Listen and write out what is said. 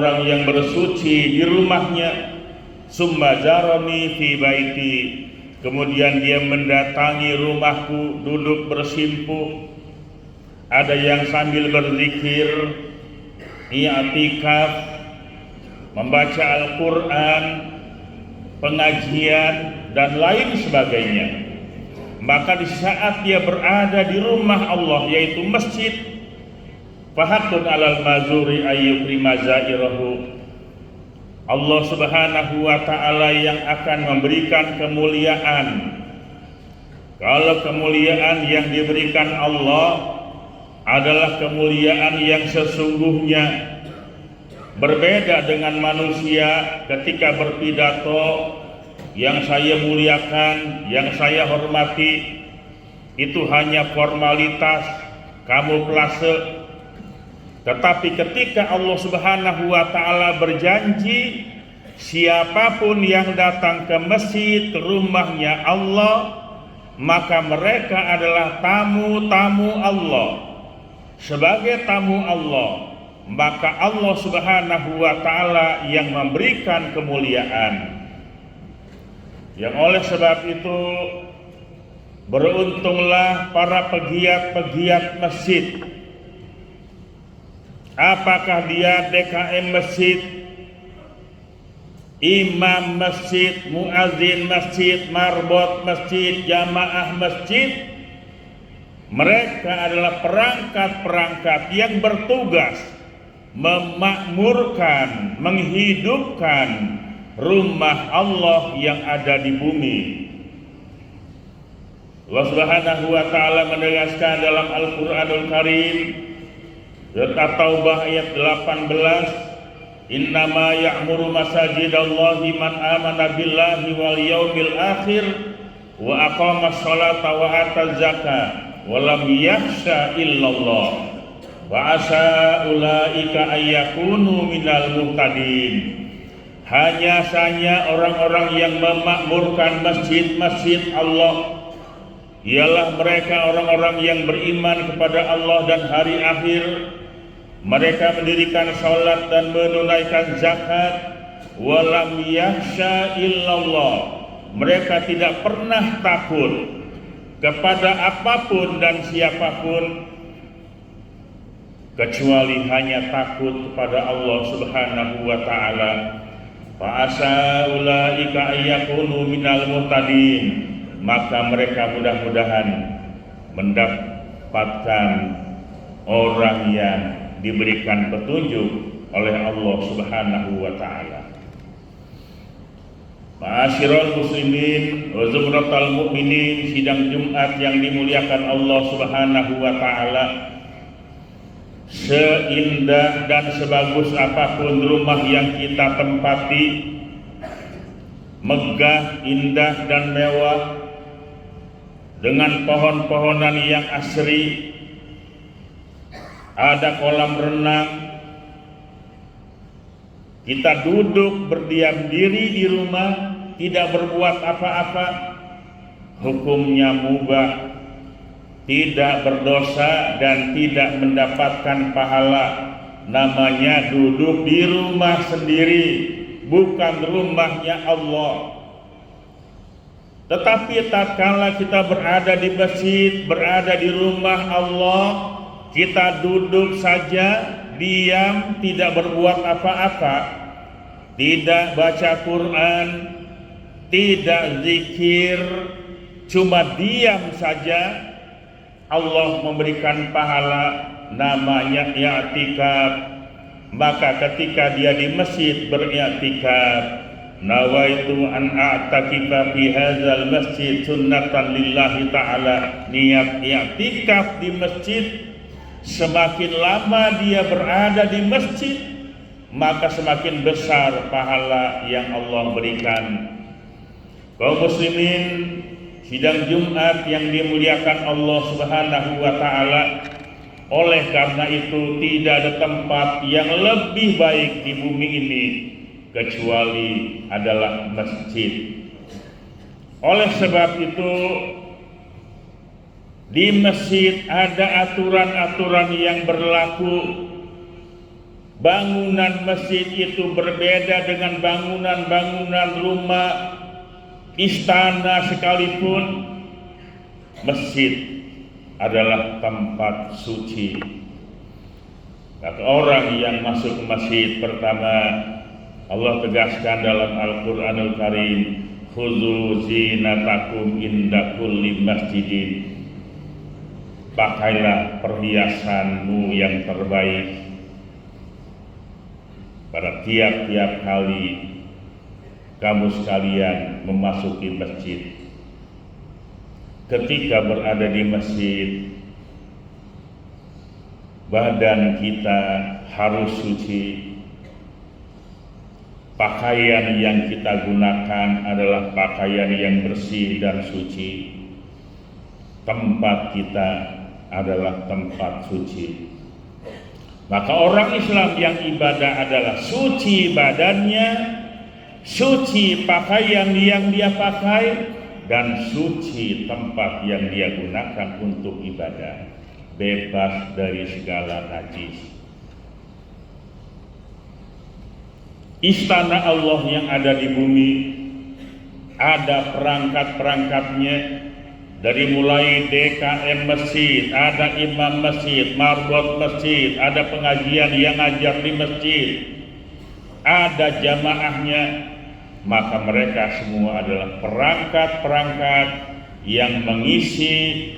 orang yang bersuci di rumahnya, summa jarani fi baiti, kemudian dia mendatangi rumahku, duduk bersimpuh, ada yang sambil berzikir, i'tikaf, membaca Al-Quran, pengajian dan lain sebagainya. Maka di saat dia berada di rumah Allah, yaitu masjid, fahaqqun 'alal mazuri ayyukrima zairahu, Allah Subhanahu wa ta'ala yang akan memberikan kemuliaan. Kalau kemuliaan yang diberikan Allah adalah kemuliaan yang sesungguhnya, berbeda dengan manusia ketika berpidato, yang saya muliakan, yang saya hormati, itu hanya formalitas, kamuflase. Tetapi ketika Allah Subhanahu wa ta'ala berjanji, siapapun yang datang ke masjid, ke rumahnya Allah, maka mereka adalah tamu-tamu Allah. Sebagai tamu Allah, maka Allah Subhanahu wa ta'ala yang memberikan kemuliaan. Yang oleh sebab itu, beruntunglah para pegiat-pegiat masjid. Apakah dia DKM masjid, imam masjid, muazin masjid, marbot masjid, jamaah masjid, mereka adalah perangkat-perangkat yang bertugas memakmurkan, menghidupkan rumah Allah yang ada di bumi. Allah Subhanahu wa ta'ala menegaskan dalam Al-Quranul Karim, Surat At-Taubah ayat 18, innama ya'muru masajidallahi man amana billahi wal yaumil akhir wa aqamas sholata wa ataz zakah wa lam yakhsha illallah wa asa ulaika ayyakunu minal muhtadin. Hanya saja orang-orang yang memakmurkan masjid-masjid Allah ialah mereka orang-orang yang beriman kepada Allah dan hari akhir. Mereka mendirikan salat dan menunaikan zakat. Walam yakhsha illallah, mereka tidak pernah takut kepada apapun dan siapapun kecuali hanya takut kepada Allah Subhanahu wa ta'ala. Fa'asa ulaika ayyakunu minal muhtadin, maka mereka mudah-mudahan mendapatkan orang yang diberikan petunjuk oleh Allah Subhanahu wa ta'ala. Ma'asyiral muslimin wa zumratal mu'minin, sidang Jumat yang dimuliakan Allah Subhanahu wa ta'ala. Seindah dan sebagus apapun rumah yang kita tempati, megah, indah dan mewah, dengan pohon-pohonan yang asri, ada kolam renang, kita duduk berdiam diri di rumah, tidak berbuat apa-apa, hukumnya mubah, tidak berdosa dan tidak mendapatkan pahala. Namanya duduk di rumah sendiri, bukan rumahnya Allah. Tetapi tatkala kita berada di masjid, berada di rumah Allah, kita duduk saja, diam, tidak berbuat apa-apa, tidak baca Quran, tidak zikir, cuma diam saja, Allah memberikan pahala, namanya i'tikaf. Maka ketika dia di masjid beriktikaf, nawaitu an a'takifa fi hadzal masjid sunnatan lillahi ta'ala, niat i'tikaf di masjid. Semakin lama dia berada di masjid, maka semakin besar pahala yang Allah berikan. Kaum muslimin, sidang Jumat yang dimuliakan Allah Subhanahu wa ta'ala, oleh karena itu tidak ada tempat yang lebih baik di bumi ini kecuali adalah masjid. Oleh sebab itu, di masjid ada aturan-aturan yang berlaku bangunan masjid itu berbeda dengan bangunan-bangunan rumah, istana sekalipun. Masjid adalah tempat suci. Maka orang yang masuk ke masjid, pertama Allah tegaskan dalam Al-Quranul Karim, khudzu zinatakum inda kulli masjidin. Pakailah perhiasanmu yang terbaik pada tiap-tiap kali kamu sekalian memasuki masjid. Ketika berada di masjid, badan kita harus suci. Pakaian yang kita gunakan adalah pakaian yang bersih dan suci. Tempat kita adalah tempat suci. Maka orang Islam yang ibadah adalah suci badannya, suci pakaian yang dia pakai, dan suci tempat yang dia gunakan untuk ibadah, bebas dari segala najis. Istana Allah yang ada di bumi ada perangkat-perangkatnya, dari mulai DKM masjid, ada imam masjid, marbot masjid, ada pengajian yang ngajar di masjid, ada jamaahnya. Maka mereka semua adalah perangkat-perangkat yang mengisi